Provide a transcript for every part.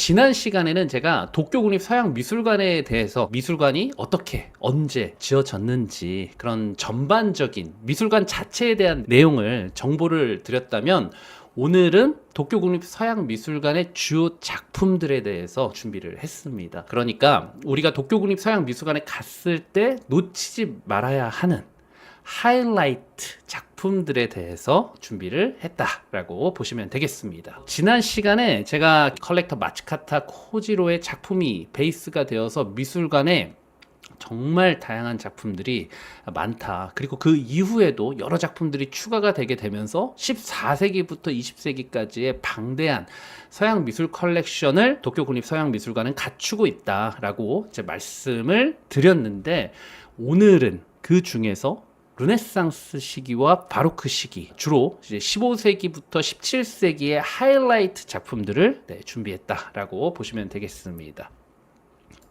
지난 시간에는 제가 도쿄국립서양미술관에 대해서 미술관이 어떻게 언제 지어졌는지 그런 전반적인 미술관 자체에 대한 내용을 정보를 드렸다면, 오늘은 도쿄국립서양미술관의 주요 작품들에 대해서 준비를 했습니다. 그러니까 우리가 도쿄국립서양미술관에 갔을 때 놓치지 말아야 하는 하이라이트 작품들에 대해서 준비를 했다라고 보시면 되겠습니다. 지난 시간에 제가 컬렉터 마츠카타 코지로의 작품이 베이스가 되어서 미술관에 정말 다양한 작품들이 많다. 그리고 그 이후에도 여러 작품들이 추가가 되게 되면서 14세기부터 20세기까지의 방대한 서양 미술 컬렉션을 도쿄국립서양미술관은 갖추고 있다라고 제 말씀을 드렸는데, 오늘은 그 중에서 르네상스 시기와 바로크 시기, 주로 이제 15세기부터 17세기의 하이라이트 작품들을 준비했다라고 보시면 되겠습니다.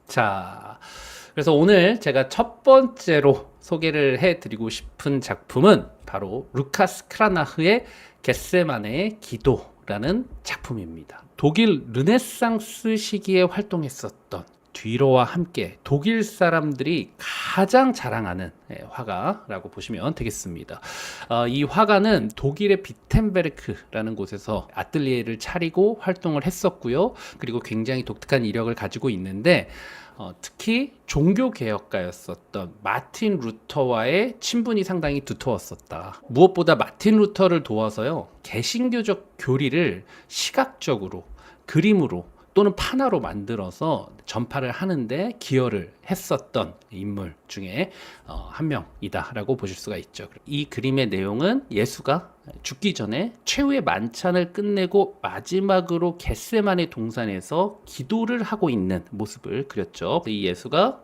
자, 그래서 오늘 제가 첫 번째로 소개를 해드리고 싶은 작품은 바로 루카스 크라나흐의 겟세마네의 기도라는 작품입니다. 독일 르네상스 시기에 활동했었던, 뒤로와 함께 독일 사람들이 가장 자랑하는 화가라고 보시면 되겠습니다. 이 화가는 독일의 비텐베르크라는 곳에서 아틀리에를 차리고 활동을 했었고요. 그리고 굉장히 독특한 이력을 가지고 있는데, 특히 종교개혁가였었던 마틴 루터와의 친분이 상당히 두터웠었다. 무엇보다 마틴 루터를 도와서요, 개신교적 교리를 시각적으로, 그림으로 또는 판화로 만들어서 전파를 하는데 기여를 했었던 인물 중에 한 명이다라고 보실 수가 있죠. 이 그림의 내용은 예수가 죽기 전에 최후의 만찬을 끝내고 마지막으로 겟세마네 동산에서 기도를 하고 있는 모습을 그렸죠. 이 예수가,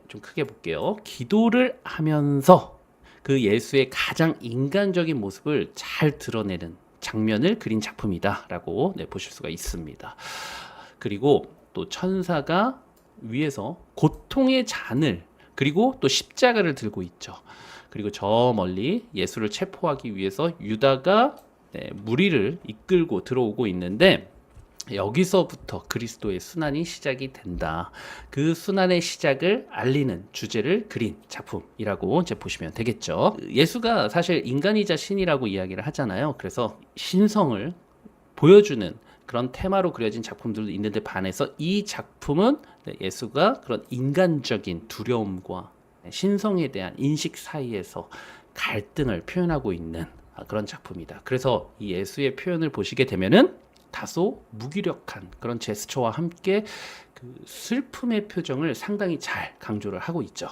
좀 크게 볼게요. 기도를 하면서 그 예수의 가장 인간적인 모습을 잘 드러내는 장면을 그린 작품이다라고 보실 수가 있습니다. 그리고 또 천사가 위에서 고통의 잔을, 그리고 또 십자가를 들고 있죠. 그리고 저 멀리 예수를 체포하기 위해서 유다가 무리를 이끌고 들어오고 있는데, 여기서부터 그리스도의 순환이 시작이 된다. 그 순환의 시작을 알리는 주제를 그린 작품이라고 이제 보시면 되겠죠. 예수가 사실 인간이자 신이라고 이야기를 하잖아요. 그래서 신성을 보여주는 그런 테마로 그려진 작품들도 있는데, 반해서 이 작품은 예수가 그런 인간적인 두려움과 신성에 대한 인식 사이에서 갈등을 표현하고 있는 그런 작품이다. 그래서 이 예수의 표현을 보시게 되면은 다소 무기력한 그런 제스처와 함께 그 슬픔의 표정을 상당히 잘 강조를 하고 있죠.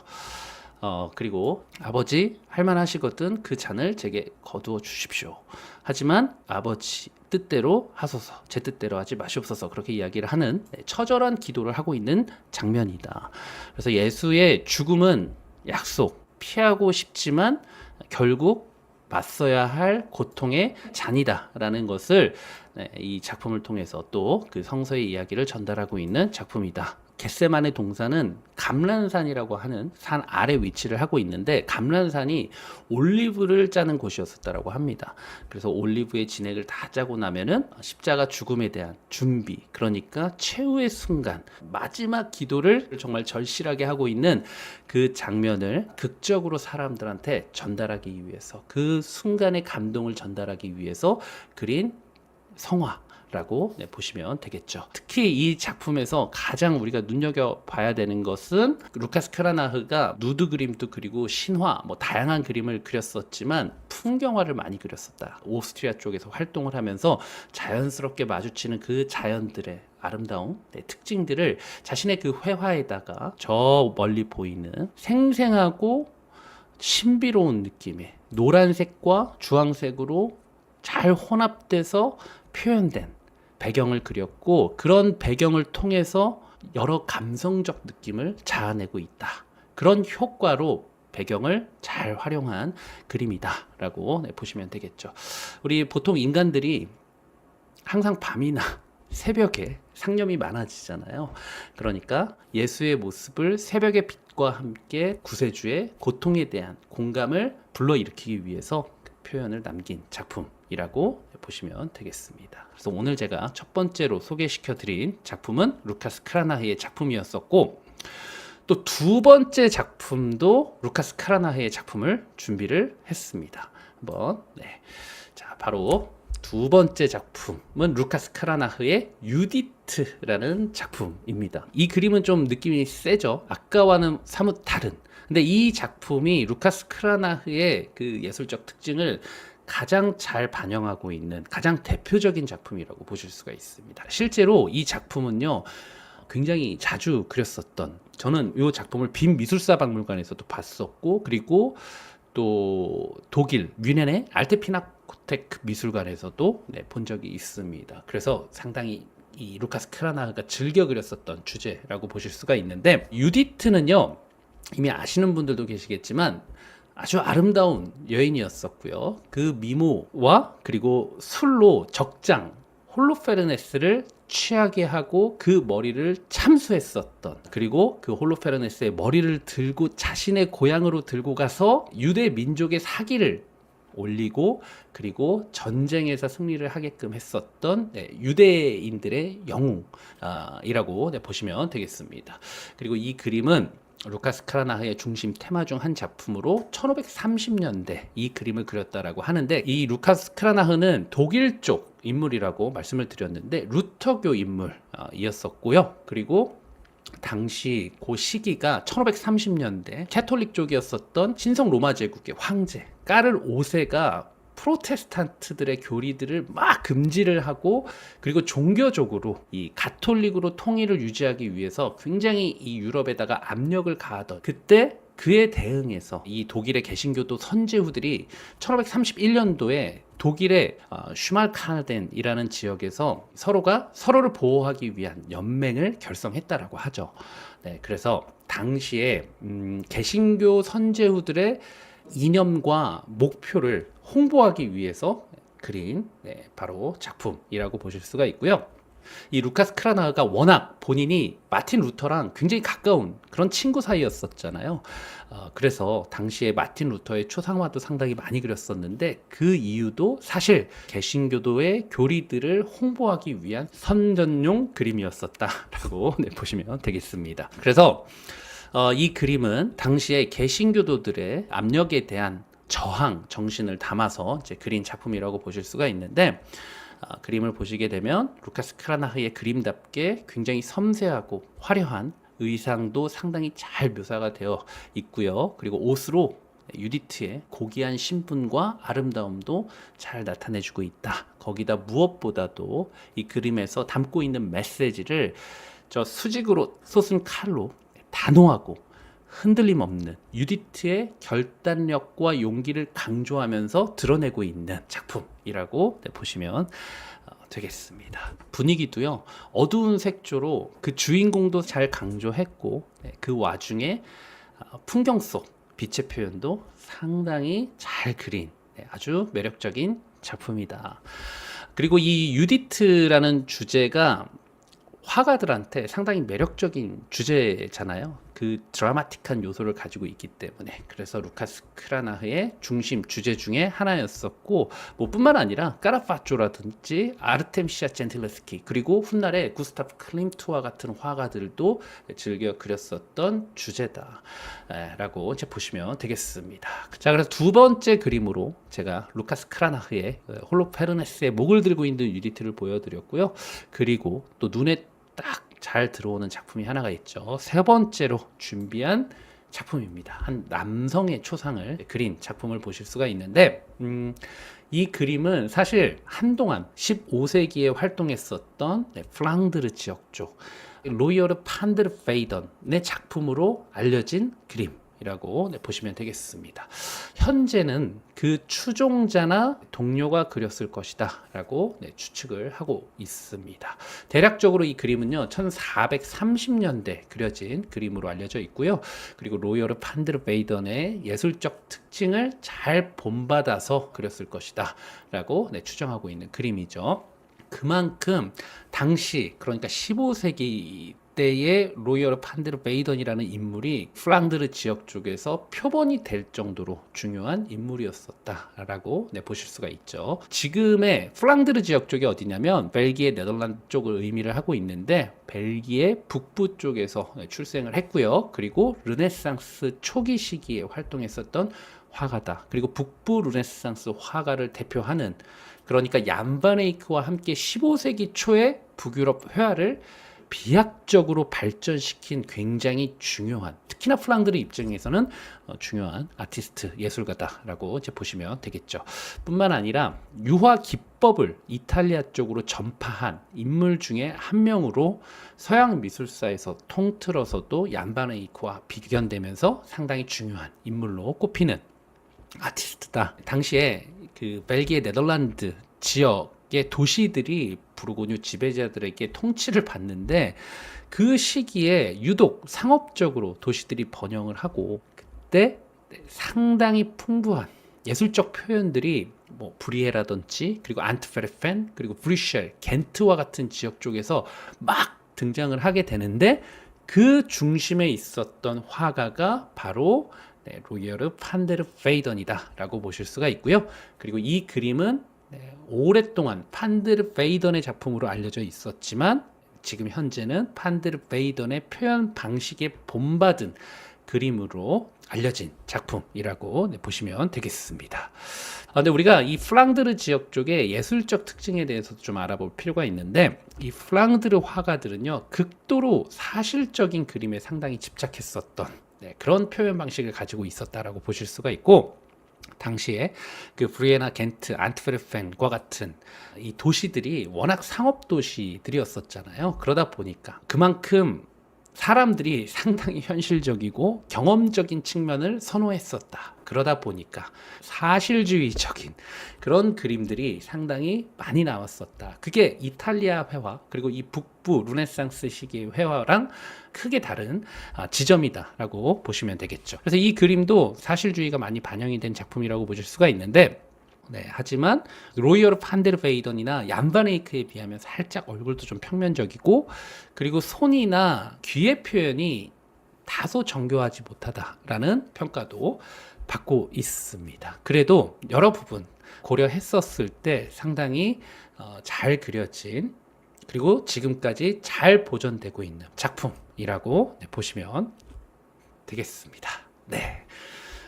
그리고 아버지, 할만하시거든 그 잔을 제게 거두어 주십시오. 하지만 아버지 뜻대로 하소서, 제 뜻대로 하지 마시옵소서, 그렇게 이야기를 하는 처절한 기도를 하고 있는 장면이다. 그래서 예수의 죽음은 약속, 피하고 싶지만 결국 맞서야 할 고통의 잔이다라는 것을 이 작품을 통해서 또 그 성서의 이야기를 전달하고 있는 작품이다. 겟세마네 동산은 감람산이라고 하는 산 아래 위치를 하고 있는데, 감람산이 올리브를 짜는 곳이었었다라고 합니다. 그래서 올리브의 진액을 다 짜고 나면은 십자가 죽음에 대한 준비, 그러니까 최후의 순간, 마지막 기도를 정말 절실하게 하고 있는 그 장면을 극적으로 사람들한테 전달하기 위해서, 그 순간의 감동을 전달하기 위해서 그린 성화라고 보시면 되겠죠. 특히 이 작품에서 가장 우리가 눈여겨봐야 되는 것은, 루카스 크라나흐가 누드 그림도 그리고 신화, 다양한 그림을 그렸었지만 풍경화를 많이 그렸었다. 오스트리아 쪽에서 활동을 하면서 자연스럽게 마주치는 그 자연들의 아름다운 특징들을 자신의 그 회화에다가 저 멀리 보이는 생생하고 신비로운 느낌의 노란색과 주황색으로 잘 혼합돼서 표현된 배경을 그렸고, 그런 배경을 통해서 여러 감성적 느낌을 자아내고 있다. 그런 효과로 배경을 잘 활용한 그림이다라고 보시면 되겠죠. 우리 보통 인간들이 항상 밤이나 새벽에 상념이 많아지잖아요. 그러니까 예수의 모습을 새벽의 빛과 함께 구세주의 고통에 대한 공감을 불러일으키기 위해서 표현을 남긴 작품이라고 보시면 되겠습니다. 그래서 오늘 제가 첫 번째로 소개시켜 드린 작품은 루카스 크라나흐의 작품이었었고, 또 두 번째 작품도 루카스 크라나흐의 작품을 준비를 했습니다. 한번 자, 바로 두 번째 작품은 루카스 크라나흐의 유디트라는 작품입니다. 이 그림은 좀 느낌이 세죠. 아까와는 사뭇 다른. 근데 이 작품이 루카스 크라나흐의 그 예술적 특징을 가장 잘 반영하고 있는 가장 대표적인 작품이라고 보실 수가 있습니다. 실제로 이 작품은요, 굉장히 자주 그렸었던, 저는 이 작품을 빈 미술사 박물관에서도 봤었고, 그리고 또 독일 뮌헨의 알테피나코테크 미술관에서도 본 적이 있습니다. 그래서 상당히 이 루카스 크라나흐가 즐겨 그렸었던 주제라고 보실 수가 있는데, 유디트는요, 이미 아시는 분들도 계시겠지만 아주 아름다운 여인이었었고요. 그 미모와 그리고 술로 적장 홀로페르네스를 취하게 하고 그 머리를 참수했었던, 그리고 그 홀로페르네스의 머리를 들고 자신의 고향으로 들고 가서 유대 민족의 사기를 올리고 그리고 전쟁에서 승리를 하게끔 했었던 유대인들의 영웅이라고 보시면 되겠습니다. 그리고 이 그림은 루카스 크라나흐의 중심 테마 중 한 작품으로 1530년대 이 그림을 그렸다라고 하는데, 이 루카스 크라나흐는 독일 쪽 인물이라고 말씀을 드렸는데 루터교 인물이었었고요. 그리고 당시 그 시기가 1530년대 캐톨릭 쪽이었었던 신성 로마 제국의 황제 까를 5세가 프로테스탄트들의 교리들을 막 금지를 하고, 그리고 종교적으로 이 가톨릭으로 통일을 유지하기 위해서 굉장히 이 유럽에다가 압력을 가하던 그때, 그에 대응해서 이 독일의 개신교도 선제후들이 1531년도에 독일의 슈말카덴이라는 지역에서 서로가 서로를 보호하기 위한 연맹을 결성했다라고 하죠. 그래서 당시에 개신교 선제후들의 이념과 목표를 홍보하기 위해서 그린 바로 작품이라고 보실 수가 있고요. 이 루카스 크라나흐가 워낙 본인이 마틴 루터랑 굉장히 가까운 그런 친구 사이였었잖아요. 그래서 당시에 마틴 루터의 초상화도 상당히 많이 그렸었는데, 그 이유도 사실 개신교도의 교리들을 홍보하기 위한 선전용 그림이었었다라고 보시면 되겠습니다. 그래서 이 그림은 당시에 개신교도들의 압력에 대한 저항 정신을 담아서 이제 그린 작품이라고 보실 수가 있는데, 그림을 보시게 되면 루카스 크라나흐의 그림답게 굉장히 섬세하고 화려한 의상도 상당히 잘 묘사가 되어 있고요. 그리고 옷으로 유디트의 고귀한 신분과 아름다움도 잘 나타내주고 있다. 거기다 무엇보다도 이 그림에서 담고 있는 메시지를 저 수직으로 솟은 칼로 단호하고 흔들림 없는 유디트의 결단력과 용기를 강조하면서 드러내고 있는 작품이라고 보시면 되겠습니다. 분위기도요, 어두운 색조로 그 주인공도 잘 강조했고, 그 와중에 풍경 속 빛의 표현도 상당히 잘 그린 아주 매력적인 작품이다. 그리고 이 유디트라는 주제가 화가들한테 상당히 매력적인 주제잖아요. 그 드라마틱한 요소를 가지고 있기 때문에. 그래서 루카스 크라나흐의 중심 주제 중에 하나였었고, 뭐 뿐만 아니라 까라파초라든지 아르템시아 젠틸레스키, 그리고 훗날에 구스타프 클림트와 같은 화가들도 즐겨 그렸었던 주제다 라고 이제 보시면 되겠습니다. 자, 그래서 두 번째 그림으로 제가 루카스 크라나흐의 홀로페르네스의 목을 들고 있는 유디트를 보여드렸고요. 그리고 또 눈에 딱 잘 들어오는 작품이 하나가 있죠. 세 번째로 준비한 작품입니다. 한 남성의 초상을 그린 작품을 보실 수가 있는데, 이 그림은 사실 한동안 15세기에 활동했었던 플랑드르 지역 쪽 로이어르 판드르 베이던의 작품으로 알려진 그림이라고 보시면 되겠습니다. 현재는 그 추종자나 동료가 그렸을 것이다 라고 추측을 하고 있습니다. 대략적으로 이 그림은요 1430년대 그려진 그림으로 알려져 있고요. 그리고 로이어르 판드르 베이던의 예술적 특징을 잘 본받아서 그렸을 것이다 라고 추정하고 있는 그림이죠. 그만큼 당시, 그러니까 15세기 이때의 로이어르 판데르 베이던이라는 인물이 플랑드르 지역 쪽에서 표본이 될 정도로 중요한 인물이었었다라고 보실 수가 있죠. 지금의 플랑드르 지역 쪽이 어디냐면 벨기에 네덜란드 쪽을 의미를 하고 있는데 벨기에 북부 쪽에서 출생을 했고요. 그리고 르네상스 초기 시기에 활동했었던 화가다. 그리고 북부 르네상스 화가를 대표하는, 그러니까 얀 반 에이크와 함께 15세기 초에 북유럽 회화를 비약적으로 발전시킨 굉장히 중요한, 특히나 플랑드르 입장에서는 중요한 아티스트, 예술가다라고 이제 보시면 되겠죠. 뿐만 아니라 유화 기법을 이탈리아 쪽으로 전파한 인물 중에 한 명으로 서양 미술사에서 통틀어서도 얀 반 에이크와 비견되면서 상당히 중요한 인물로 꼽히는 아티스트다. 당시에 그 벨기에 네덜란드 지역의 도시들이 부르고뉴 지배자들에게 통치를 받는데, 그 시기에 유독 상업적으로 도시들이 번영을 하고, 그때 상당히 풍부한 예술적 표현들이 뭐 브리에라든지 그리고 안트페르펜 그리고 브뤼셀, 겐트와 같은 지역 쪽에서 막 등장을 하게 되는데, 그 중심에 있었던 화가가 바로 로이어르 판데르 베이던이다 라고 보실 수가 있고요. 그리고 이 그림은 오랫동안 판데르 베이던의 작품으로 알려져 있었지만 지금 현재는 판데르 베이던의 표현 방식에 본받은 그림으로 알려진 작품이라고 보시면 되겠습니다. 근데 우리가 이 플랑드르 지역 쪽의 예술적 특징에 대해서도 좀 알아볼 필요가 있는데, 이 플랑드르 화가들은요, 극도로 사실적인 그림에 상당히 집착했었던 그런 표현 방식을 가지고 있었다라고 보실 수가 있고, 당시에 그 브리에나, 겐트, 안트페르펜과 같은 이 도시들이 워낙 상업 도시들이었었잖아요. 그러다 보니까 그만큼 사람들이 상당히 현실적이고 경험적인 측면을 선호했었다. 그러다 보니까 사실주의적인 그런 그림들이 상당히 많이 나왔었다. 그게 이탈리아 회화 그리고 이 북부 르네상스 시기의 회화랑 크게 다른 지점이다라고 보시면 되겠죠. 그래서 이 그림도 사실주의가 많이 반영이 된 작품이라고 보실 수가 있는데, 하지만 로이어르 판데르 베이던이나 얀 반 에이크에 비하면 살짝 얼굴도 좀 평면적이고, 그리고 손이나 귀의 표현이 다소 정교하지 못하다라는 평가도 받고 있습니다. 그래도 여러 부분 고려했었을 때 상당히 잘 그려진, 그리고 지금까지 잘 보존되고 있는 작품이라고 보시면 되겠습니다.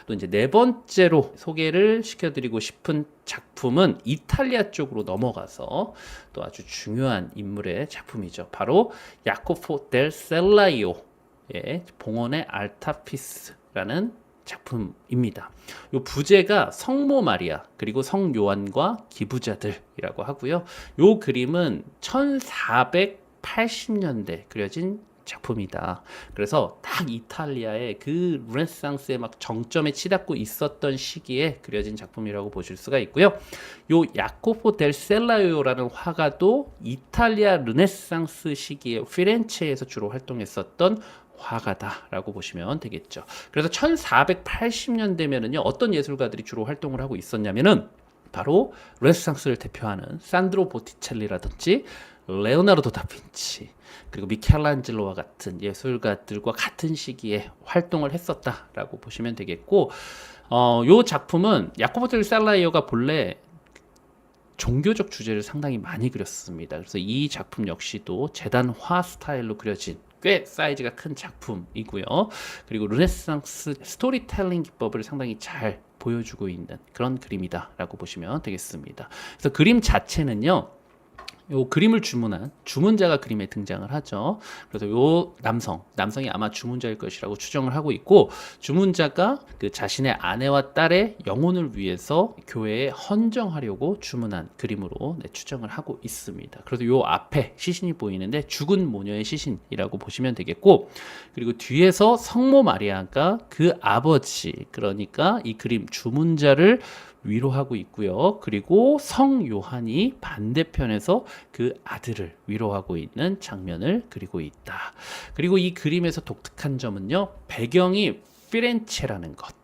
또 이제 네 번째로 소개를 시켜드리고 싶은 작품은 이탈리아 쪽으로 넘어가서 또 아주 중요한 인물의 작품이죠. 바로 야코포 델 셀라이오의 봉헌의 알타피스라는 작품입니다. 이 부제가 성모 마리아 그리고 성 요한과 기부자들이라고 하고요. 이 그림은 1480년대 그려진 작품이다. 그래서 딱 이탈리아의 그 르네상스의 막 정점에 치닫고 있었던 시기에 그려진 작품이라고 보실 수가 있고요. 요 야코포 델 셀라요라는 화가도 이탈리아 르네상스 시기에 피렌체에서 주로 활동했었던 화가다라고 보시면 되겠죠. 그래서 1480년대면은요, 어떤 예술가들이 주로 활동을 하고 있었냐면은 바로 르네상스를 대표하는 산드로 보티첼리라든지 레오나르도 다빈치 그리고 미켈란젤로와 같은 예술가들과 같은 시기에 활동을 했었다라고 보시면 되겠고, 이 작품은 야코보 델 살라이오가 본래 종교적 주제를 상당히 많이 그렸습니다. 그래서 이 작품 역시도 재단화 스타일로 그려진 꽤 사이즈가 큰 작품이고요. 그리고 르네상스 스토리텔링 기법을 상당히 잘 보여주고 있는 그런 그림이다라고 보시면 되겠습니다. 그래서 그림 자체는요, 요 그림을 주문한 주문자가 그림에 등장을 하죠. 그래서 요 남성이 아마 주문자일 것이라고 추정을 하고 있고, 주문자가 그 자신의 아내와 딸의 영혼을 위해서 교회에 헌정하려고 주문한 그림으로 추정을 하고 있습니다. 그래서 요 앞에 시신이 보이는데 죽은 모녀의 시신이라고 보시면 되겠고, 그리고 뒤에서 성모 마리아가 그 아버지, 그러니까 이 그림 주문자를 위로하고 있고요. 그리고 성 요한이 반대편에서 그 아들을 위로하고 있는 장면을 그리고 있다. 그리고 이 그림에서 독특한 점은요, 배경이 피렌체라는 것.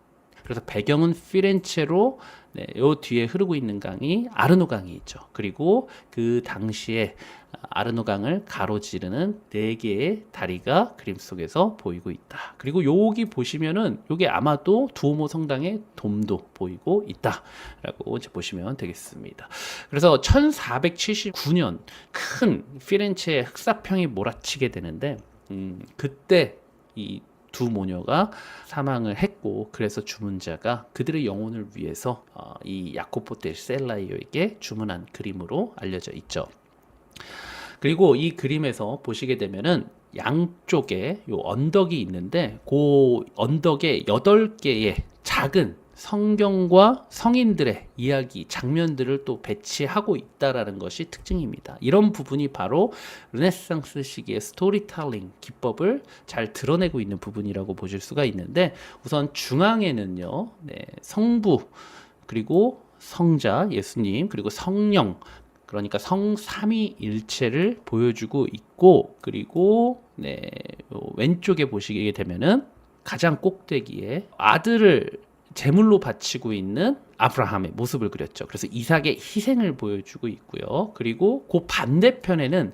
그래서 배경은 피렌체로 네, 요 뒤에 흐르고 있는 강이 아르노 강이 있죠. 그리고 그 당시에 아르노 강을 가로지르는 네 개의 다리가 그림 속에서 보이고 있다. 그리고 여기 보시면은 요게 아마도 두오모 성당의 돔도 보이고 있다라고 이제 보시면 되겠습니다. 그래서 1479년 큰 피렌체의 흑사병이 몰아치게 되는데 그때 이 두 모녀가 사망을 했고, 그래서 주문자가 그들의 영혼을 위해서 이 야코포 델 셀라이오에게 주문한 그림으로 알려져 있죠. 그리고 이 그림에서 보시게 되면은 양쪽에 요 언덕이 있는데 그 언덕에 8개의 작은 성경과 성인들의 이야기, 장면들을 또 배치하고 있다라는 것이 특징입니다. 이런 부분이 바로 르네상스 시기의 스토리텔링 기법을 잘 드러내고 있는 부분이라고 보실 수가 있는데, 우선 중앙에는요, 성부, 그리고 성자, 예수님, 그리고 성령, 그러니까 성삼위일체를 보여주고 있고, 그리고 왼쪽에 보시게 되면은 가장 꼭대기에 아들을 제물로 바치고 있는 아브라함의 모습을 그렸죠. 그래서 이삭의 희생을 보여주고 있고요. 그리고 그 반대편에는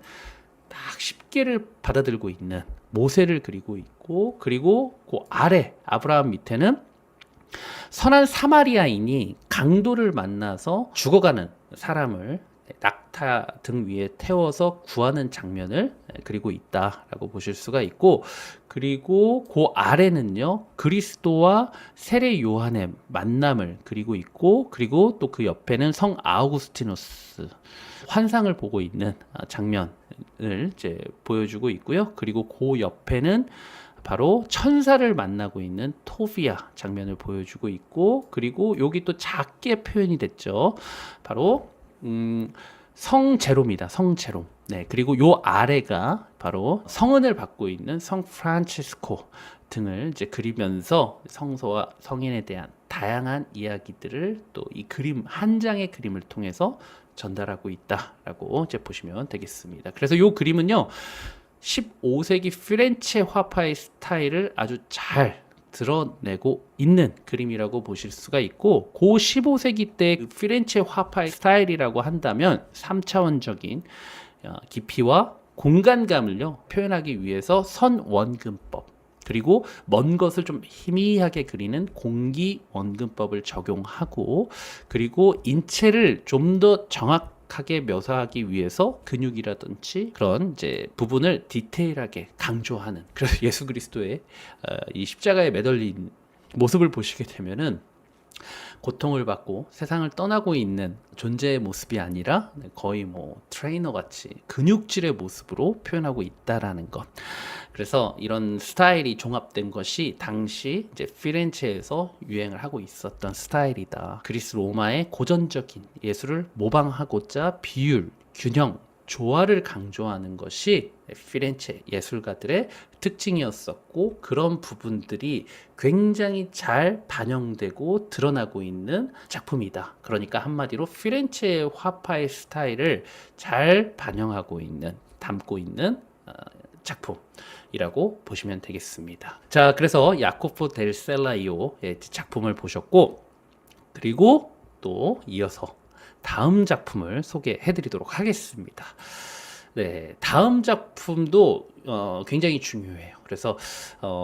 딱 십계를 받아들고 있는 모세를 그리고 있고, 그리고 그 아래 아브라함 밑에는 선한 사마리아인이 강도를 만나서 죽어가는 사람을 낙타 등 위에 태워서 구하는 장면을 그리고 있다라고 보실 수가 있고, 그리고 그 아래는요, 그리스도와 세례 요한의 만남을 그리고 있고, 그리고 또 그 옆에는 성 아우구스티누스 환상을 보고 있는 장면을 이제 보여주고 있고요. 그리고 그 옆에는 바로 천사를 만나고 있는 토비아 장면을 보여주고 있고, 그리고 여기 또 작게 표현이 됐죠. 바로 성제롬이다. 성제롬. 네, 그리고 요 아래가 바로 성은을 받고 있는 성 프란치스코 등을 이제 그리면서 성서와 성인에 대한 다양한 이야기들을 또 이 그림 한 장의 그림을 통해서 전달하고 있다라고 이제 보시면 되겠습니다. 그래서 요 그림은요, 15세기 피렌체 화파의 스타일을 아주 잘 드러내고 있는 그림이라고 보실 수가 있고, 그 15세기 때 피렌체 화파의 스타일이라고 한다면 3차원적인 깊이와 공간감을요 표현하기 위해서 선원근법, 그리고 먼 것을 좀 희미하게 그리는 공기원근법을 적용하고, 그리고 인체를 좀 더 정확하게 묘사하기 위해서 근육이라든지 그런 이제 부분을 디테일하게 강조하는, 그래서 예수 그리스도의 이 십자가에 매달린 모습을 보시게 되면은 고통을 받고 세상을 떠나고 있는 존재의 모습이 아니라 거의 뭐 트레이너 같이 근육질의 모습으로 표현하고 있다라는 것. 그래서 이런 스타일이 종합된 것이 당시 이제 피렌체에서 유행을 하고 있었던 스타일이다. 그리스 로마의 고전적인 예술을 모방하고자 비율, 균형, 조화를 강조하는 것이 피렌체 예술가들의 특징이었었고, 그런 부분들이 굉장히 잘 반영되고 드러나고 있는 작품이다. 그러니까 한마디로 피렌체의 화파의 스타일을 잘 반영하고 있는, 담고 있는 작품이라고 보시면 되겠습니다. 자, 그래서 야코포 델 셀라이오의 작품을 보셨고, 그리고 또 이어서 다음 작품을 소개해 드리도록 하겠습니다. 네, 다음 작품도 굉장히 중요해요. 그래서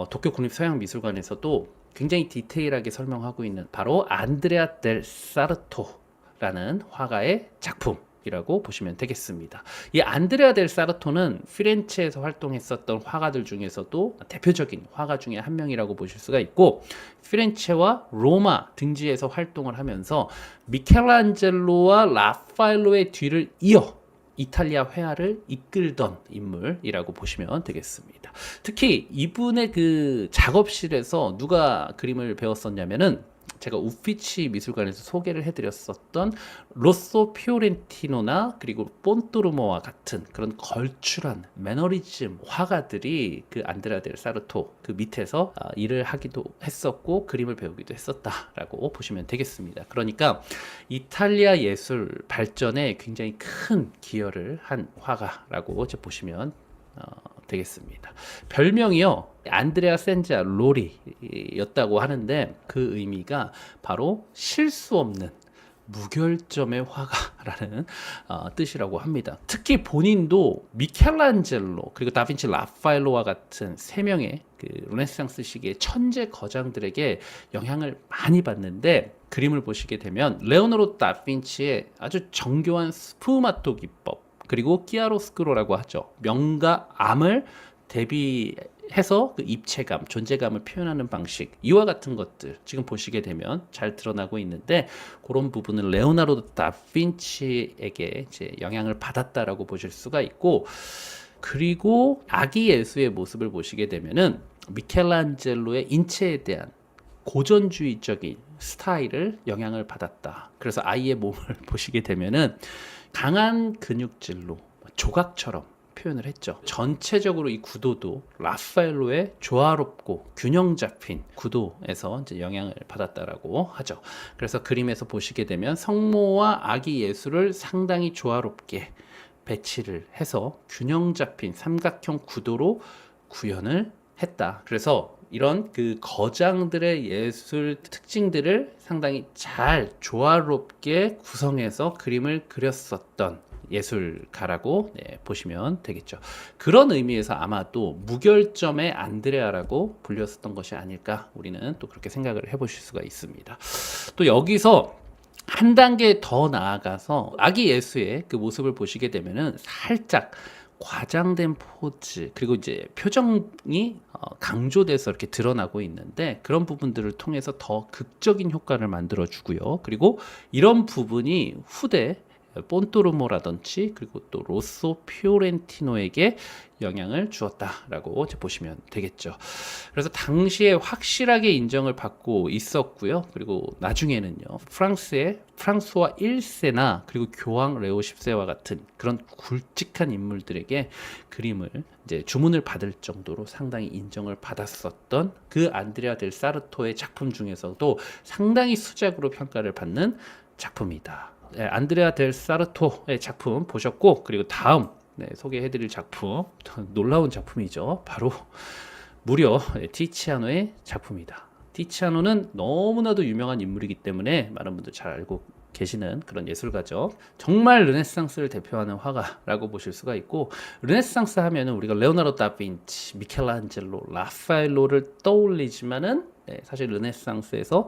도쿄 국립서양미술관에서도 굉장히 디테일하게 설명하고 있는 바로 안드레아 델 사르토라는 화가의 작품이라고 보시면 되겠습니다. 이 안드레아 델 사르토는 피렌체에서 활동했었던 화가들 중에서도 대표적인 화가 중에 한 명이라고 보실 수가 있고, 피렌체와 로마 등지에서 활동을 하면서 미켈란젤로와 라파엘로의 뒤를 이어 이탈리아 회화를 이끌던 인물이라고 보시면 되겠습니다. 특히 이분의 그 작업실에서 누가 그림을 배웠었냐면은, 제가 우피치 미술관에서 소개를 해드렸었던 로쏘 피오렌티노나 그리고 본토르모와 같은 그런 걸출한 매너리즘 화가들이 그 안드레아 델 사르토 그 밑에서 일을 하기도 했었고 그림을 배우기도 했었다라고 보시면 되겠습니다. 그러니까 이탈리아 예술 발전에 굉장히 큰 기여를 한 화가라고 이제 보시면 되겠습니다. 별명이요, 안드레아 센자 로리였다고 하는데, 그 의미가 바로 실수 없는 무결점의 화가라는 뜻이라고 합니다. 특히 본인도 미켈란젤로 그리고 다빈치 라파엘로와 같은 세 명의 그 르네상스 시기의 천재 거장들에게 영향을 많이 받는데, 그림을 보시게 되면 레오나르도 다빈치의 아주 정교한 스푸마토 기법, 그리고 키아로스크로라고 하죠. 명과 암을 대비해서 그 입체감, 존재감을 표현하는 방식, 이와 같은 것들 지금 보시게 되면 잘 드러나고 있는데, 그런 부분을 레오나르도 다빈치에게 이제 영향을 받았다라고 보실 수가 있고, 그리고 아기 예수의 모습을 보시게 되면은 미켈란젤로의 인체에 대한 고전주의적인 스타일을 영향을 받았다. 그래서 아이의 몸을 보시게 되면은 강한 근육질로 조각처럼 표현을 했죠. 전체적으로 이 구도도 라파엘로의 조화롭고 균형 잡힌 구도에서 이제 영향을 받았다라고 하죠. 그래서 그림에서 보시게 되면 성모와 아기 예수를 상당히 조화롭게 배치를 해서 균형 잡힌 삼각형 구도로 구현을 했다. 그래서 이런 그 거장들의 예술 특징들을 상당히 잘 조화롭게 구성해서 그림을 그렸었던 예술가라고 보시면 되겠죠. 그런 의미에서 아마도 무결점의 안드레아라고 불렸었던 것이 아닐까, 우리는 또 그렇게 생각을 해보실 수가 있습니다. 또 여기서 한 단계 더 나아가서 아기 예수의 그 모습을 보시게 되면은 살짝 과장된 포즈, 그리고 이제 표정이 강조돼서 이렇게 드러나고 있는데, 그런 부분들을 통해서 더 극적인 효과를 만들어 주고요. 그리고 이런 부분이 후대 본토르모라든지 그리고 또 로쏘 피오렌티노에게 영향을 주었다라고 보시면 되겠죠. 그래서 당시에 확실하게 인정을 받고 있었고요. 그리고 나중에는요, 프랑스의 프랑스와 1세나 그리고 교황 레오 10세와 같은 그런 굵직한 인물들에게 그림을 이제 주문을 받을 정도로 상당히 인정을 받았었던 그 안드레아 델 사르토의 작품 중에서도 상당히 수작으로 평가를 받는 작품이다. 안드레아 델 사르토의 작품 보셨고, 그리고 다음 소개해드릴 작품, 놀라운 작품이죠. 바로 무려 티치아노의 작품이다. 티치아노는 너무나도 유명한 인물이기 때문에 많은 분들 잘 알고 계시는 그런 예술가죠. 정말 르네상스를 대표하는 화가라고 보실 수가 있고, 르네상스 하면은 우리가 레오나르도 다빈치, 미켈란젤로, 라파엘로를 떠올리지만은 사실 르네상스에서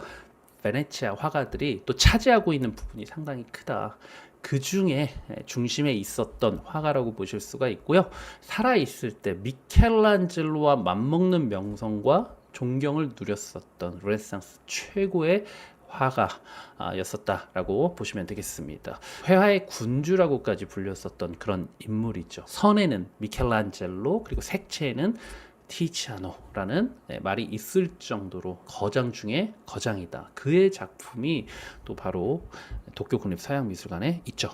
베네치아 화가들이 또 차지하고 있는 부분이 상당히 크다. 그 중에 중심에 있었던 화가라고 보실 수가 있고요. 살아있을 때 미켈란젤로와 맞먹는 명성과 존경을 누렸었던 르네상스 최고의 화가였었다라고 보시면 되겠습니다. 회화의 군주라고까지 불렸었던 그런 인물이죠. 선에는 미켈란젤로, 그리고 색채에는 티치아노라는 말이 있을 정도로 거장 중에 거장이다. 그의 작품이 또 바로 도쿄 국립서양미술관에 있죠.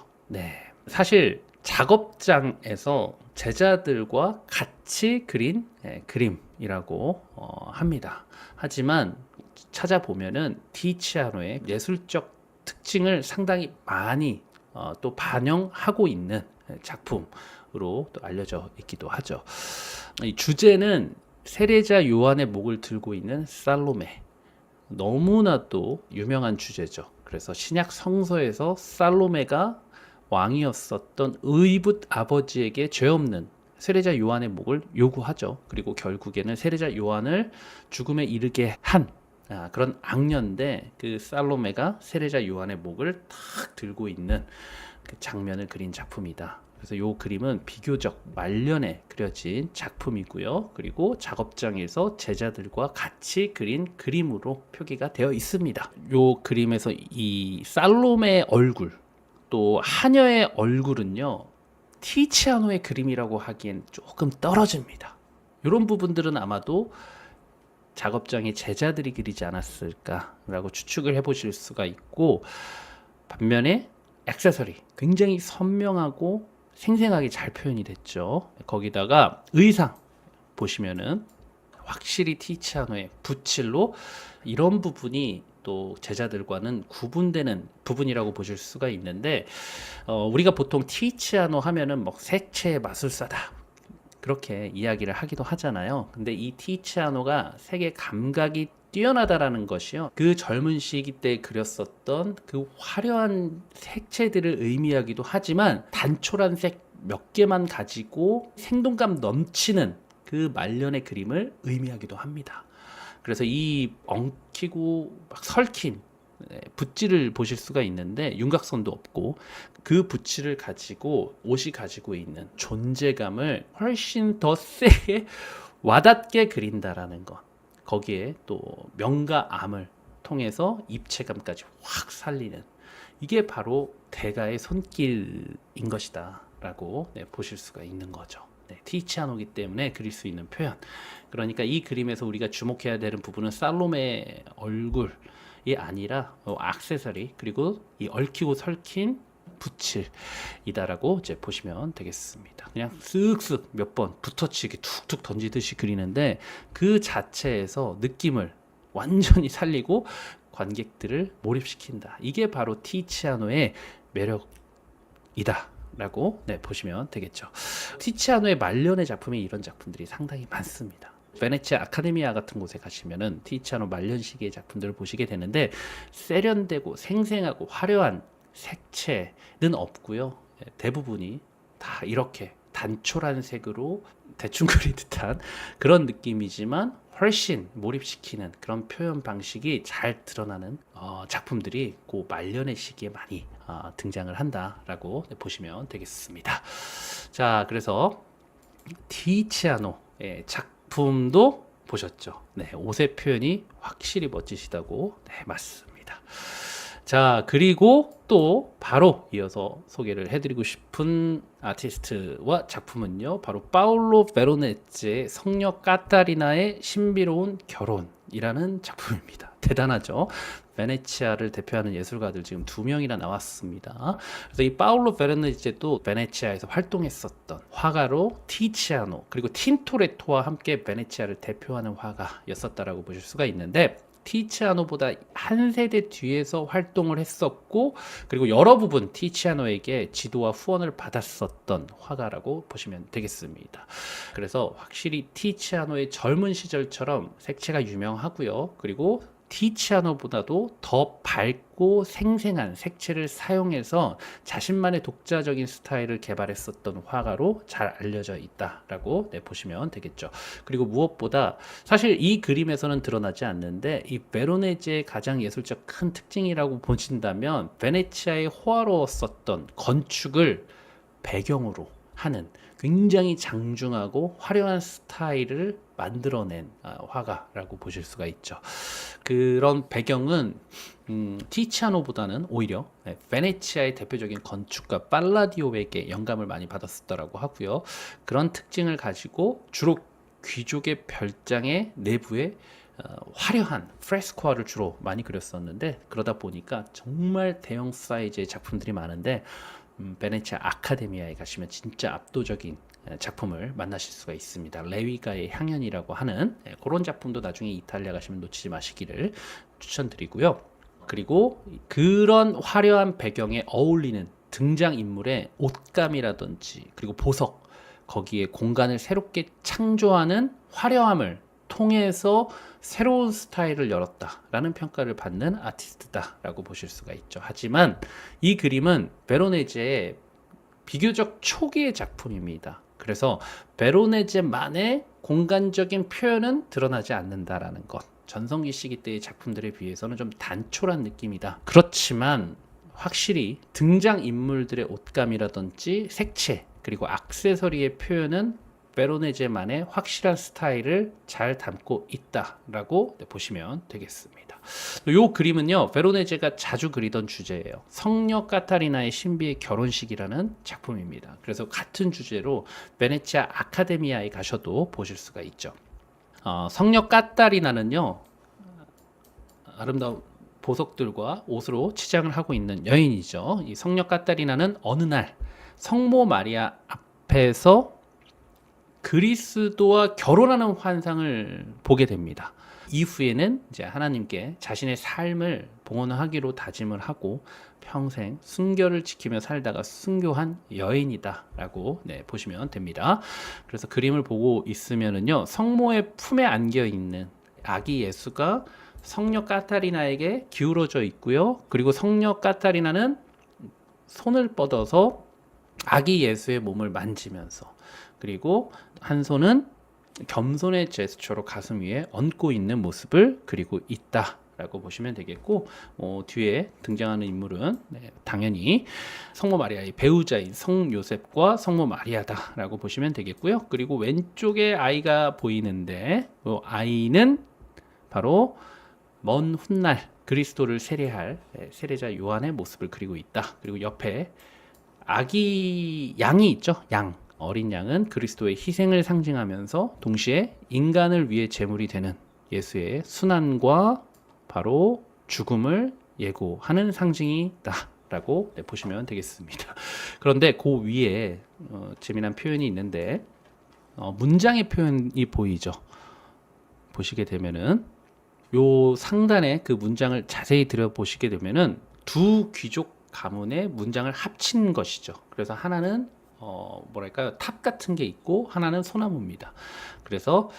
사실 작업장에서 제자들과 같이 그린 그림이라고 합니다. 하지만 찾아보면은 티치아노의 예술적 특징을 상당히 많이 또 반영하고 있는 작품으로 또 알려져 있기도 하죠. 이 주제는 세례자 요한의 목을 들고 있는 살로메, 너무나도 유명한 주제죠. 그래서 신약 성서에서 살로메가 왕이었었던 의붓 아버지에게 죄 없는 세례자 요한의 목을 요구하죠. 그리고 결국에는 세례자 요한을 죽음에 이르게 한 그런 악녀인데, 그 살로메가 세례자 요한의 목을 탁 들고 있는 그 장면을 그린 작품이다. 그래서 이 그림은 비교적 말년에 그려진 작품이고요. 그리고 작업장에서 제자들과 같이 그린 그림으로 표기가 되어 있습니다. 이 그림에서 이 살로메의 얼굴, 또 하녀의 얼굴은요, 티치아노의 그림이라고 하기엔 조금 떨어집니다. 이런 부분들은 아마도 작업장의 제자들이 그리지 않았을까라고 추측을 해보실 수가 있고, 반면에 액세서리 굉장히 선명하고 생생하게 잘 표현이 됐죠. 거기다가 의상 보시면은 확실히 티치아노의 붓칠로 이런 부분이 또 제자들과는 구분되는 부분이라고 보실 수가 있는데, 우리가 보통 티치아노 하면은 뭐 색채의 마술사다, 그렇게 이야기를 하기도 하잖아요. 근데 이 티치아노가 색의 감각이 뛰어나다라는 것이요. 그 젊은 시기 때 그렸었던 그 화려한 색채들을 의미하기도 하지만 단촐한 색 몇 개만 가지고 생동감 넘치는 그 말년의 그림을 의미하기도 합니다. 그래서 이 엉키고 막 설킨 붓질을 보실 수가 있는데 윤곽선도 없고 그 붓질을 가지고 옷이 가지고 있는 존재감을 훨씬 더 세게 와닿게 그린다라는 것. 거기에 또 명과 암을 통해서 입체감까지 확 살리는 이게 바로 대가의 손길인 것이다 라고 보실 수가 있는 거죠. 티치아노기 때문에 그릴 수 있는 표현. 그러니까 이 그림에서 우리가 주목해야 되는 부분은 살로메의 얼굴이 아니라 액세서리 그리고 이 얽히고 설킨 붓칠이다라고 이제 보시면 되겠습니다. 그냥 쓱쓱 몇 번 붙어치기 툭툭 던지듯이 그리는데 그 자체에서 느낌을 완전히 살리고 관객들을 몰입시킨다. 이게 바로 티치아노의 매력이다. 라고 보시면 되겠죠. 티치아노의 말년의 작품이 이런 작품들이 상당히 많습니다. 베네치아 아카데미아 같은 곳에 가시면은 티치아노 말년 시기의 작품들을 보시게 되는데 세련되고 생생하고 화려한 색채는 없고요. 대부분이 다 이렇게 단촐한 색으로 대충 그린 듯한 그런 느낌이지만 훨씬 몰입시키는 그런 표현 방식이 잘 드러나는 작품들이 그 말년의 시기에 많이 등장을 한다라고 보시면 되겠습니다. 자, 그래서 티치아노의 작품도 보셨죠? 옷의 표현이 확실히 멋지시다고 맞습니다. 자, 그리고 또 바로 이어서 소개를 해드리고 싶은 아티스트와 작품은요, 바로 파울로 베로네체의 성녀 카타리나의 신비로운 결혼이라는 작품입니다. 대단하죠? 베네치아를 대표하는 예술가들 지금 2명이나 나왔습니다. 그래서 이 파울로 베로네체도 베네치아에서 활동했었던 화가로 티치아노 그리고 틴토레토와 함께 베네치아를 대표하는 화가였었다라고 보실 수가 있는데 티치아노보다 한 세대 뒤에서 활동을 했었고 그리고 여러 부분 티치아노에게 지도와 후원을 받았었던 화가라고 보시면 되겠습니다. 그래서 확실히 티치아노의 젊은 시절처럼 색채가 유명하고요. 그리고 티치아노보다도 더 밝고 생생한 색채를 사용해서 자신만의 독자적인 스타일을 개발했었던 화가로 잘 알려져 있다라고 보시면 되겠죠. 그리고 무엇보다 사실 이 그림에서는 드러나지 않는데 이 베로네제의 가장 예술적 큰 특징이라고 보신다면 베네치아의 호화로웠었던 건축을 배경으로 하는 굉장히 장중하고 화려한 스타일을 만들어낸 화가라고 보실 수가 있죠. 그런 배경은 티치아노보다는 오히려 베네치아의 대표적인 건축가 팔라디오에게 영감을 많이 받았었다고 하고요. 그런 특징을 가지고 주로 귀족의 별장의 내부에 화려한 프레스코화를 주로 많이 그렸었는데 그러다 보니까 정말 대형 사이즈의 작품들이 많은데 베네치아 아카데미아에 가시면 진짜 압도적인 작품을 만나실 수가 있습니다. 레위가의 향연이라고 하는 그런 작품도 나중에 이탈리아 가시면 놓치지 마시기를 추천드리고요. 그리고 그런 화려한 배경에 어울리는 등장인물의 옷감이라든지 그리고 보석 거기에 공간을 새롭게 창조하는 화려함을 통해서 새로운 스타일을 열었다라는 평가를 받는 아티스트다라고 보실 수가 있죠. 하지만 이 그림은 베로네제의 비교적 초기의 작품입니다. 그래서 베로네제만의 공간적인 표현은 드러나지 않는다라는 것. 전성기 시기 때의 작품들에 비해서는 좀 단촐한 느낌이다. 그렇지만 확실히 등장인물들의 옷감이라든지 색채 그리고 액세서리의 표현은 베로네제만의 확실한 스타일을 잘 담고 있다라고 보시면 되겠습니다. 이 그림은요, 베로네제가 자주 그리던 주제예요. 성녀 카타리나의 신비의 결혼식이라는 작품입니다. 그래서 같은 주제로 베네치아 아카데미아에 가셔도 보실 수가 있죠. 성녀 카타리나는요, 아름다운 보석들과 옷으로 치장을 하고 있는 여인이죠. 이 성녀 카타리나는 어느 날 성모 마리아 앞에서 그리스도와 결혼하는 환상을 보게 됩니다. 이후에는 이제 하나님께 자신의 삶을 봉헌하기로 다짐을 하고 평생 순결을 지키며 살다가 순교한 여인이다라고 보시면 됩니다. 그래서 그림을 보고 있으면은요, 성모의 품에 안겨 있는 아기 예수가 성녀 까타리나에게 기울어져 있고요. 그리고 성녀 까타리나는 손을 뻗어서 아기 예수의 몸을 만지면서, 그리고 한 손은 겸손의 제스처로 가슴 위에 얹고 있는 모습을 그리고 있다라고 보시면 되겠고, 뒤에 등장하는 인물은 당연히 성모 마리아의 배우자인 성 요셉과 성모 마리아다라고 보시면 되겠고요. 그리고 왼쪽에 아이가 보이는데, 아이는 바로 먼 훗날 그리스도를 세례할 세례자 요한의 모습을 그리고 있다. 그리고 옆에 아기 양이 있죠. 양, 어린 양은 그리스도의 희생을 상징하면서 동시에 인간을 위해 제물이 되는 예수의 순환과 바로 죽음을 예고하는 상징이다라고 보시면 되겠습니다. 그런데 그 위에 재미난 표현이 있는데, 문장의 표현이 보이죠. 보시게 되면은 요 상단에 그 문장을 자세히 들여보시게 되면은 두 귀족 가문의 문장을 합친 것이죠. 그래서 하나는 뭐랄까요, 탑 같은 게 있고 하나는 소나무입니다. 그래서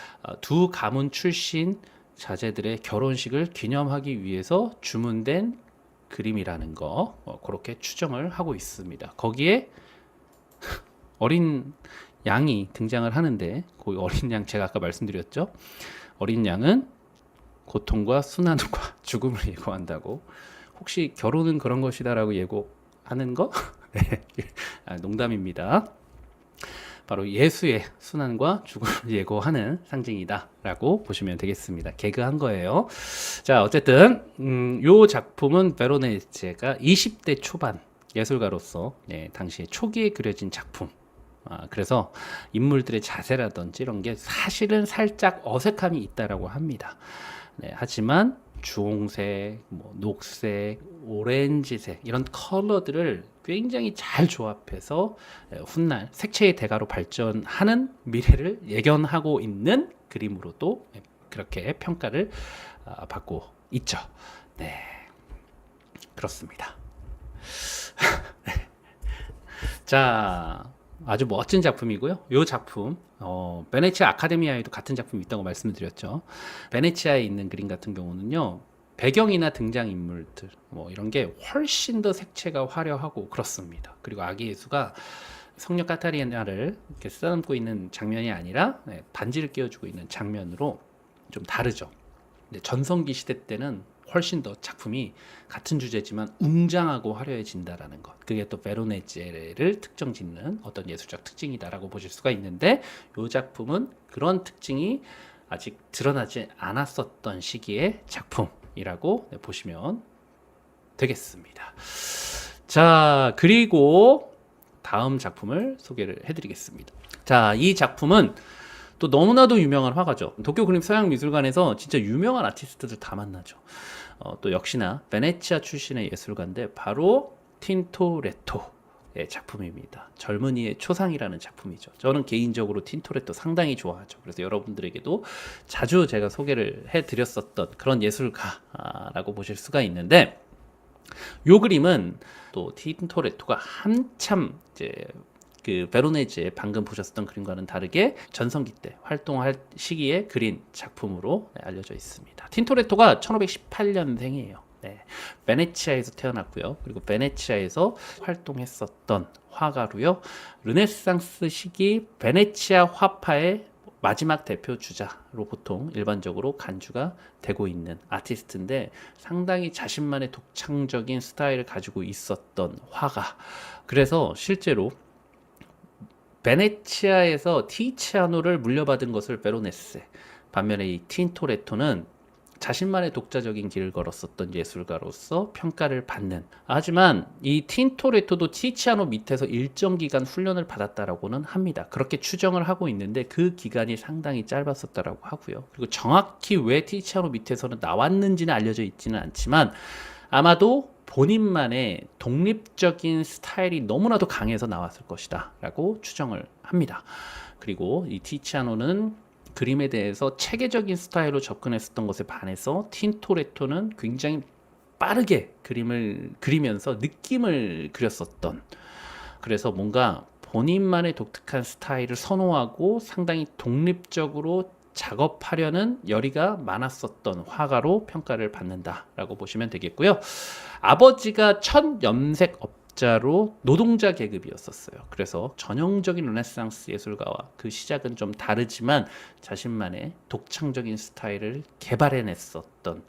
두 가문 출신 자제들의 결혼식을 기념하기 위해서 주문된 그림이라는 거, 그렇게 추정을 하고 있습니다. 거기에 어린 양이 등장을 하는데, 그 어린 양 제가 아까 말씀드렸죠. 어린 양은 고통과 순환과 죽음을 예고한다고. 혹시 결혼은 그런 것이다라고 예고하는 거? 네. 농담입니다. 바로 예수의 순환과 죽음을 예고하는 상징이다라고 보시면 되겠습니다. 개그한 거예요. 자, 어쨌든 요 작품은 베로네제가 20대 초반 예술가로서 당시에 초기에 그려진 작품. 그래서 인물들의 자세라든지 이런 게 사실은 살짝 어색함이 있다라고 합니다. 하지만 주홍색, 녹색, 오렌지색 이런 컬러들을 굉장히 잘 조합해서 훗날 색채의 대가로 발전하는 미래를 예견하고 있는 그림으로도 그렇게 평가를 받고 있죠. 네, 그렇습니다. 네. 자, 아주 멋진 작품이고요. 이 작품 베네치아 아카데미아에도 같은 작품이 있다고 말씀을 드렸죠. 베네치아에 있는 그림 같은 경우는요, 배경이나 등장인물들 이런 게 훨씬 더 색채가 화려하고 그렇습니다. 그리고 아기 예수가 성녀 카타리나를 이렇게 쓰다듬고 있는 장면이 아니라 반지를 끼워주고 있는 장면으로 좀 다르죠. 근데 전성기 시대 때는 훨씬 더 작품이 같은 주제지만 웅장하고 화려해진다라는 것, 그게 또 베로네제를 특정 짓는 어떤 예술적 특징이다라고 보실 수가 있는데, 이 작품은 그런 특징이 아직 드러나지 않았었던 시기의 작품이라고 보시면 되겠습니다. 자, 그리고 다음 작품을 소개를 해드리겠습니다. 자, 이 작품은 또 너무나도 유명한 화가죠. 도쿄 그림 서양미술관에서 진짜 유명한 아티스트들 다 만나죠. 또 역시나 베네치아 출신의 예술가인데 바로 틴토레토의 작품입니다. 젊은이의 초상이라는 작품이죠. 저는 개인적으로 틴토레토 상당히 좋아하죠. 그래서 여러분들에게도 자주 제가 소개를 해드렸었던 그런 예술가라고 보실 수가 있는데, 이 그림은 또 틴토레토가 한참 이제 그 베로네제 방금 보셨던 그림과는 다르게 전성기 때 활동할 시기에 그린 작품으로 알려져 있습니다. 틴토레토가 1518년생이에요. 베네치아에서 태어났고요. 그리고 베네치아에서 활동했었던 화가로요. 르네상스 시기 베네치아 화파의 마지막 대표 주자로 보통 일반적으로 간주가 되고 있는 아티스트인데, 상당히 자신만의 독창적인 스타일을 가지고 있었던 화가. 그래서 실제로 베네치아에서 티치아노를 물려받은 것을 베로네세, 반면에 이 틴토레토는 자신만의 독자적인 길을 걸었었던 예술가로서 평가를 받는. 하지만 이 틴토레토도 티치아노 밑에서 일정 기간 훈련을 받았다라고는 합니다. 그렇게 추정을 하고 있는데 그 기간이 상당히 짧았었다라고 하고요. 그리고 정확히 왜 티치아노 밑에서는 나왔는지는 알려져 있지는 않지만, 아마도 본인만의 독립적인 스타일이 너무나도 강해서 나왔을 것이다 라고 추정을 합니다. 그리고 이 티치아노는 그림에 대해서 체계적인 스타일로 접근했었던 것에 반해서 틴토레토는 굉장히 빠르게 그림을 그리면서 느낌을 그렸었던, 그래서 뭔가 본인만의 독특한 스타일을 선호하고 상당히 독립적으로 작업하려는 열의가 많았었던 화가로 평가를 받는다라고 보시면 되겠고요. 아버지가 첫 염색업자로 노동자 계급이었었어요. 그래서 전형적인 르네상스 예술가와 그 시작은 좀 다르지만 자신만의 독창적인 스타일을 개발해냈었던,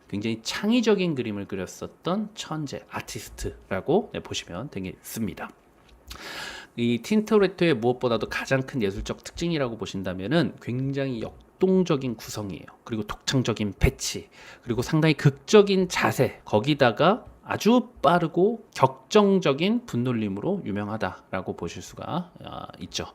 굉장히 창의적인 그림을 그렸었던 천재 아티스트라고 보시면 되겠습니다. 이 틴토레토의 무엇보다도 가장 큰 예술적 특징이라고 보신다면은 굉장히 역동적인 구성이에요. 그리고 독창적인 배치, 그리고 상당히 극적인 자세, 거기다가 아주 빠르고 격정적인 분놀림으로 유명하다라고 보실 수가 있죠.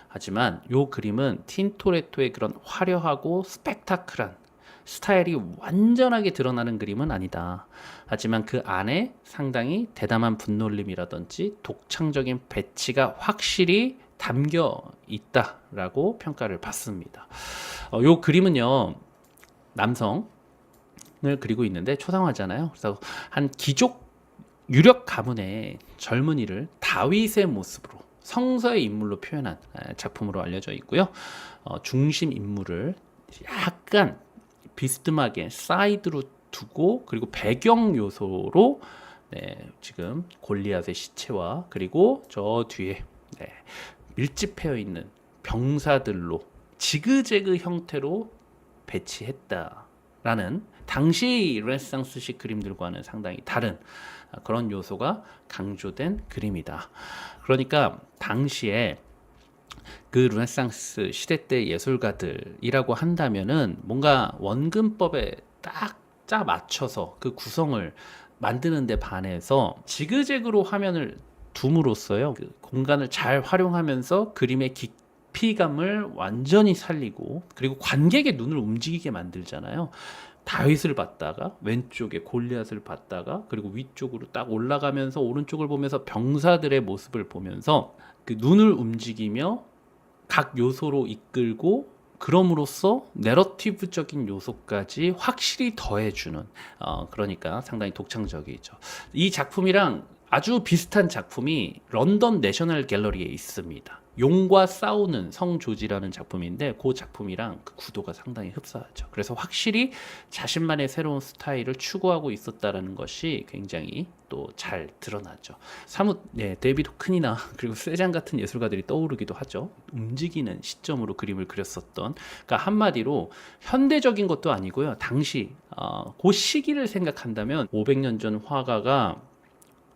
하지만 이 그림은 틴토레토의 그런 화려하고 스펙타클한 스타일이 완전하게 드러나는 그림은 아니다. 하지만 그 안에 상당히 대담한 분놀림이라든지 독창적인 배치가 확실히 담겨 있다라고 평가를 받습니다. 이 그림은요, 남성을 그리고 있는데 초상화잖아요. 그래서 한 귀족 유력 가문의 젊은이를 다윗의 모습으로 성서의 인물로 표현한 작품으로 알려져 있고요. 중심 인물을 약간 비스듬하게 사이드로 두고, 그리고 배경 요소로 지금 골리앗의 시체와 그리고 저 뒤에 밀집되어 있는 병사들로 지그재그 형태로 배치했다라는, 당시 르네상스식 그림들과는 상당히 다른 그런 요소가 강조된 그림이다. 그러니까 당시에 그 르네상스 시대 때 예술가들이라고 한다면은 뭔가 원근법에 딱 짜 맞춰서 그 구성을 만드는 데 반해서 지그재그로 화면을 둠으로써요, 그 공간을 잘 활용하면서 그림의 깊이감을 완전히 살리고, 그리고 관객의 눈을 움직이게 만들잖아요. 다윗을 봤다가 왼쪽에 골리앗을 봤다가, 그리고 위쪽으로 딱 올라가면서 오른쪽을 보면서 병사들의 모습을 보면서 그 눈을 움직이며 각 요소로 이끌고, 그럼으로써 내러티브적인 요소까지 확실히 더해주는, 그러니까 상당히 독창적이죠. 이 작품이랑 아주 비슷한 작품이 런던 내셔널 갤러리에 있습니다. 용과 싸우는 성조지라는 작품인데, 그 작품이랑 그 구도가 상당히 흡사하죠. 그래서 확실히 자신만의 새로운 스타일을 추구하고 있었다는 것이 굉장히 또 잘 드러나죠. 사뭇 데이비드 호크니나 그리고 세잔 같은 예술가들이 떠오르기도 하죠. 움직이는 시점으로 그림을 그렸었던, 그러니까 한마디로 현대적인 것도 아니고요. 당시 그 시기를 생각한다면 500년 전 화가가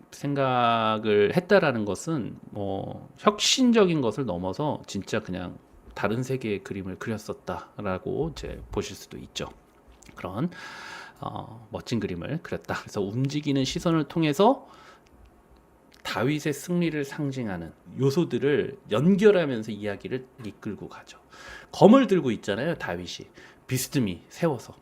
생각을 했다라는 것은 뭐 혁신적인 것을 넘어서 진짜 그냥 다른 세계의 그림을 그렸었다라고 이제 보실 수도 있죠. 그런 멋진 그림을 그렸다. 그래서 움직이는 시선을 통해서 다윗의 승리를 상징하는 요소들을 연결하면서 이야기를 이끌고 가죠. 검을 들고 있잖아요, 다윗이. 비스듬히 세워서.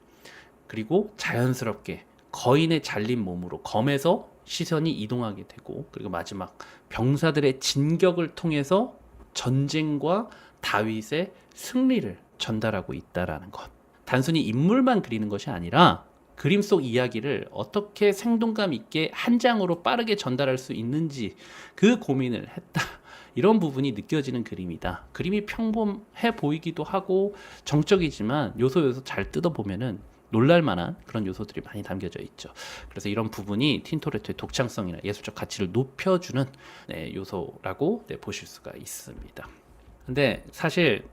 그리고 자연스럽게 거인의 잘린 몸으로 검에서 시선이 이동하게 되고, 그리고 마지막 병사들의 진격을 통해서 전쟁과 다윗의 승리를 전달하고 있다라는 것. 단순히 인물만 그리는 것이 아니라 그림 속 이야기를 어떻게 생동감 있게 한 장으로 빠르게 전달할 수 있는지 그 고민을 했다. 이런 부분이 느껴지는 그림이다. 그림이 평범해 보이기도 하고 정적이지만 요소 잘 뜯어보면은 놀랄만한 그런 요소들이 많이 담겨져 있죠. 그래서 이런 부분이 틴토레토의 독창성이나 예술적 가치를 높여주는 요소라고 보실 수가 있습니다. 근데 사실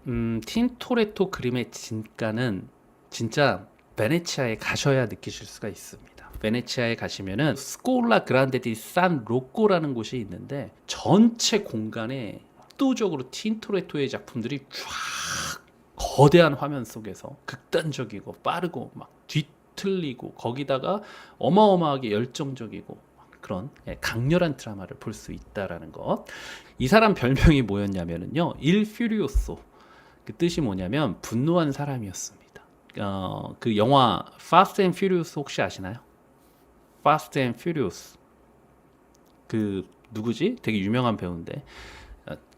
틴토레토 그림의 진가는 진짜 베네치아에 가셔야 느끼실 수가 있습니다. 베네치아에 가시면은 스콜라 그란데 디 산 로꼬라는 곳이 있는데, 전체 공간에 압도적으로 틴토레토의 작품들이 쫙 거대한 화면 속에서 극단적이고 빠르고 막 뒤틀리고, 거기다가 어마어마하게 열정적이고 그런 강렬한 드라마를 볼 수 있다라는 것. 이 사람 별명이 뭐였냐면요, 일 퓨리오소. 그 뜻이 뭐냐면 분노한 사람이었습니다. 그 영화 Fast and Furious 혹시 아시나요? Fast and Furious. 그 누구지? 되게 유명한 배우인데,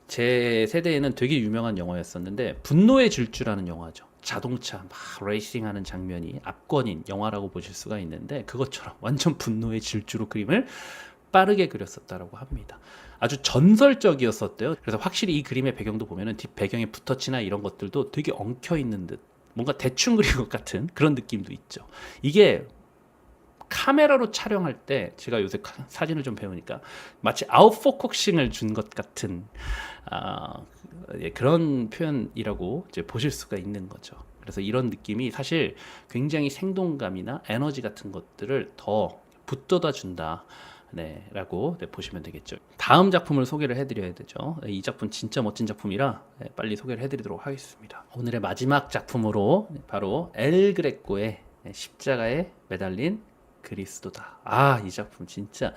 제 세대에는 되게 유명한 영화였었는데, 분노의 질주라는 영화죠. 자동차 막 레이싱하는 장면이 압권인 영화라고 보실 수가 있는데, 그것처럼 완전 분노의 질주로 그림을 빠르게 그렸었다라고 합니다. 아주 전설적이었었대요. 그래서 확실히 이 그림의 배경도 보면은 뒷 배경의 붓터치나 이런 것들도 되게 엉켜 있는 듯 뭔가 대충 그린 것 같은 그런 느낌도 있죠. 이게 카메라로 촬영할 때 제가 요새 사진을 좀 배우니까 마치 아웃포커싱을 준 것 같은 그런 표현이라고 이제 보실 수가 있는 거죠. 그래서 이런 느낌이 사실 굉장히 생동감이나 에너지 같은 것들을 더 붙돋아 준다. 네, 라고 보시면 되겠죠. 다음 작품을 소개를 해드려야 되죠. 이 작품 진짜 멋진 작품이라 빨리 소개를 해드리도록 하겠습니다. 오늘의 마지막 작품으로 바로 엘 그레코의 십자가에 매달린 그리스도다. 이 작품 진짜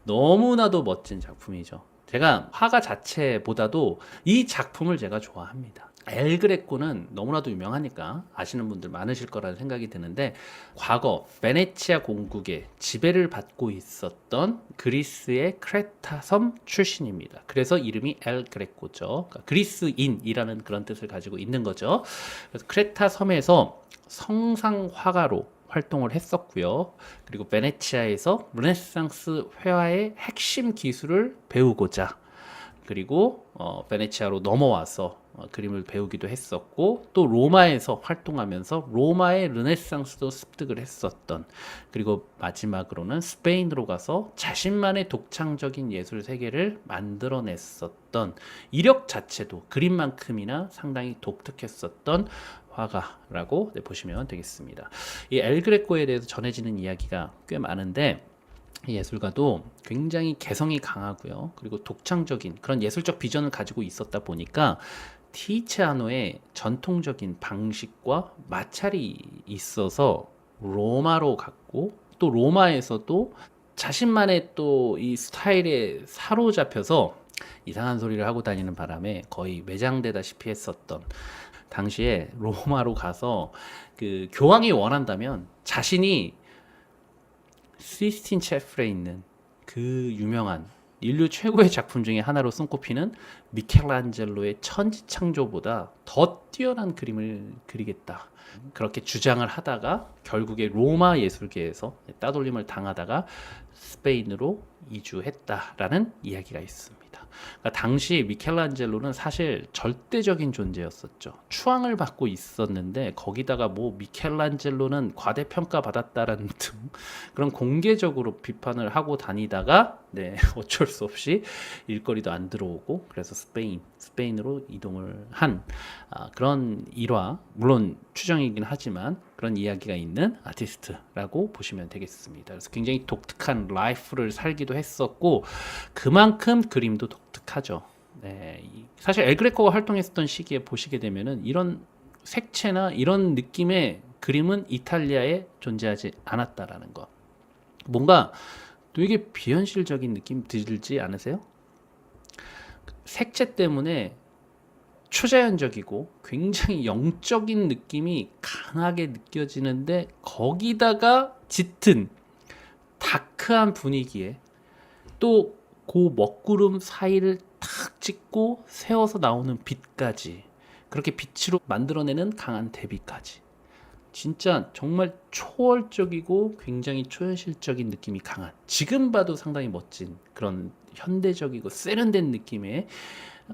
너무나도 멋진 작품이죠. 제가 화가 자체보다도 이 작품을 제가 좋아합니다. 엘 그레코는 너무나도 유명하니까 아시는 분들 많으실 거라는 생각이 드는데, 과거 베네치아 공국의 지배를 받고 있었던 그리스의 크레타 섬 출신입니다. 그래서 이름이 엘 그레코죠. 그러니까 그리스인이라는 그런 뜻을 가지고 있는 거죠. 그래서 크레타 섬에서 성상 화가로 활동을 했었고요. 그리고 베네치아에서 르네상스 회화의 핵심 기술을 배우고자, 그리고 베네치아로 넘어와서 그림을 배우기도 했었고, 또 로마에서 활동하면서 로마의 르네상스도 습득을 했었던, 그리고 마지막으로는 스페인으로 가서 자신만의 독창적인 예술 세계를 만들어냈었던, 이력 자체도 그림만큼이나 상당히 독특했었던 화가라고 보시면 되겠습니다. 이 엘 그레코에 대해서 전해지는 이야기가 꽤 많은데, 이 예술가도 굉장히 개성이 강하고요. 그리고 독창적인 그런 예술적 비전을 가지고 있었다 보니까 티치아노의 전통적인 방식과 마찰이 있어서 로마로 갔고, 또 로마에서도 자신만의 또 이 스타일에 사로잡혀서 이상한 소리를 하고 다니는 바람에 거의 매장되다시피 했었던, 당시에 로마로 가서 그 교황이 원한다면 자신이 시스틴 체프에 있는 그 유명한 인류 최고의 작품 중에 하나로 손꼽히는 미켈란젤로의 천지창조보다 더 뛰어난 그림을 그리겠다, 그렇게 주장을 하다가 결국에 로마 예술계에서 따돌림을 당하다가 스페인으로 이주했다라는 이야기가 있습니다. 그러니까 당시 미켈란젤로는 사실 절대적인 존재였었죠. 추앙을 받고 있었는데 거기다가 뭐 미켈란젤로는 과대평가받았다라는 등 그런 공개적으로 비판을 하고 다니다가 어쩔 수 없이 일거리도 안 들어오고, 그래서 스페인으로 이동을 한 그런 일화, 물론 추정이긴 하지만 그런 이야기가 있는 아티스트라고 보시면 되겠습니다. 그래서 굉장히 독특한 라이프를 살기도 했었고, 그만큼 그림도 독특하죠. 사실 엘 그레코가 활동했었던 시기에 보시게 되면은 이런 색채나 이런 느낌의 그림은 이탈리아에 존재하지 않았다라는 것. 뭔가 되게 비현실적인 느낌 들지 않으세요? 색채 때문에 초자연적이고 굉장히 영적인 느낌이 강하게 느껴지는데, 거기다가 짙은 다크한 분위기에 또 그 먹구름 사이를 탁 찍고 세워서 나오는 빛까지, 그렇게 빛으로 만들어내는 강한 대비까지, 진짜 정말 초월적이고 굉장히 초현실적인 느낌이 강한, 지금 봐도 상당히 멋진 그런 현대적이고 세련된 느낌의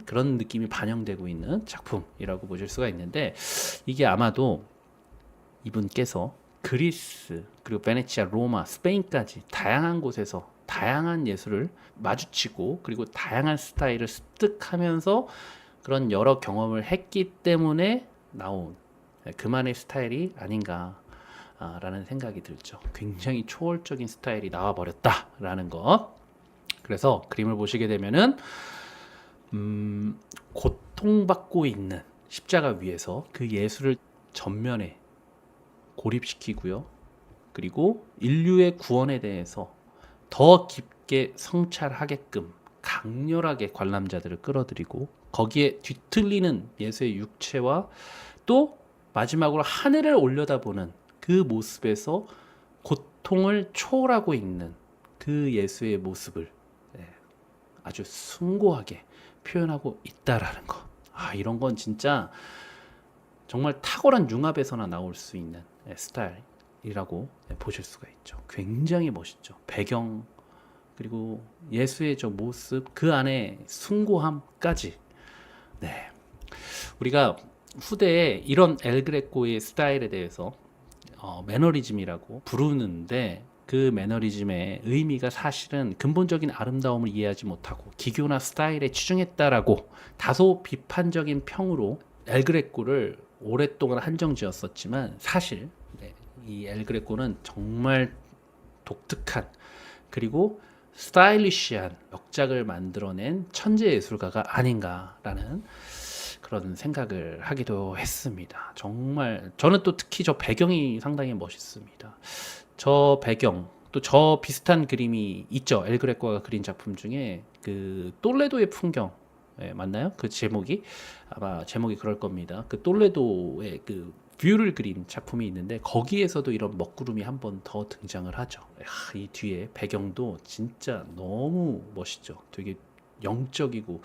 그런 느낌이 반영되고 있는 작품이라고 보실 수가 있는데, 이게 아마도 이분께서 그리스, 그리고 베네치아, 로마, 스페인까지 다양한 곳에서 다양한 예술을 마주치고, 그리고 다양한 스타일을 습득하면서 그런 여러 경험을 했기 때문에 나온 그만의 스타일이 아닌가라는 생각이 들죠. 굉장히 초월적인 스타일이 나와버렸다라는 것. 그래서 그림을 보시게 되면은 고통받고 있는 십자가 위에서 그 예술을 전면에 고립시키고요. 그리고 인류의 구원에 대해서 더 깊게 성찰하게끔 강렬하게 관람자들을 끌어들이고, 거기에 뒤틀리는 예수의 육체와 또 마지막으로 하늘을 올려다보는 그 모습에서 고통을 초월하고 있는 그 예수의 모습을 아주 숭고하게 표현하고 있다라는 것. 이런 건 진짜 정말 탁월한 융합에서나 나올 수 있는 스타일이라고 보실 수가 있죠. 굉장히 멋있죠. 배경, 그리고 예수의 저 모습, 그 안에 숭고함까지. 네. 우리가 후대에 이런 엘그레코의 스타일에 대해서 매너리즘이라고 부르는데, 그 매너리즘의 의미가 사실은 근본적인 아름다움을 이해하지 못하고 기교나 스타일에 치중했다라고 다소 비판적인 평으로 엘그레코를 오랫동안 한정지었었지만, 사실 이 엘그레코는 정말 독특한, 그리고 스타일리시한 역작을 만들어낸 천재 예술가가 아닌가라는 그런 생각을 하기도 했습니다. 정말 저는 또 특히 저 배경이 상당히 멋있습니다. 저 배경, 또 저 비슷한 그림이 있죠. 엘그레코가 그린 작품 중에 그 똘레도의 풍경, 맞나요? 그 제목이 아마 제목이 그럴 겁니다. 그 똘레도의 그 뷰를 그린 작품이 있는데, 거기에서도 이런 먹구름이 한 번 더 등장을 하죠. 이 뒤에 배경도 진짜 너무 멋있죠. 되게 영적이고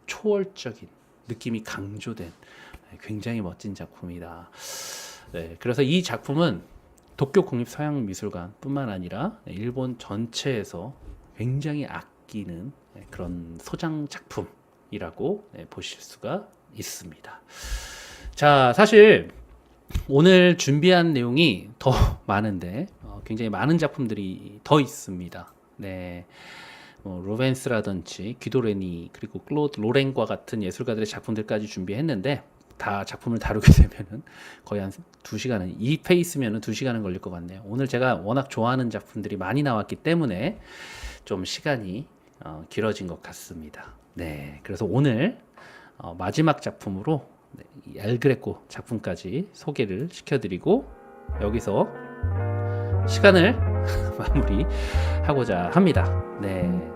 초월적인 느낌이 강조된 굉장히 멋진 작품이다. 네, 그래서 이 작품은 도쿄 국립서양미술관뿐만 아니라 일본 전체에서 굉장히 아끼는 그런 소장 작품이라고 보실 수가 있습니다. 자, 사실 오늘 준비한 내용이 더 많은데 굉장히 많은 작품들이 더 있습니다. 네. 로벤스라든지 귀도 레니, 그리고 클로드 로렌과 같은 예술가들의 작품들까지 준비했는데, 다 작품을 다루게 되면은 거의 한 2시간은, 이 페이스면은 2시간은 걸릴 것 같네요. 오늘 제가 워낙 좋아하는 작품들이 많이 나왔기 때문에 좀 시간이 길어진 것 같습니다. 네, 그래서 오늘 마지막 작품으로 이 엘그레코 작품까지 소개를 시켜드리고 여기서 시간을 마무리하고자 합니다. 네.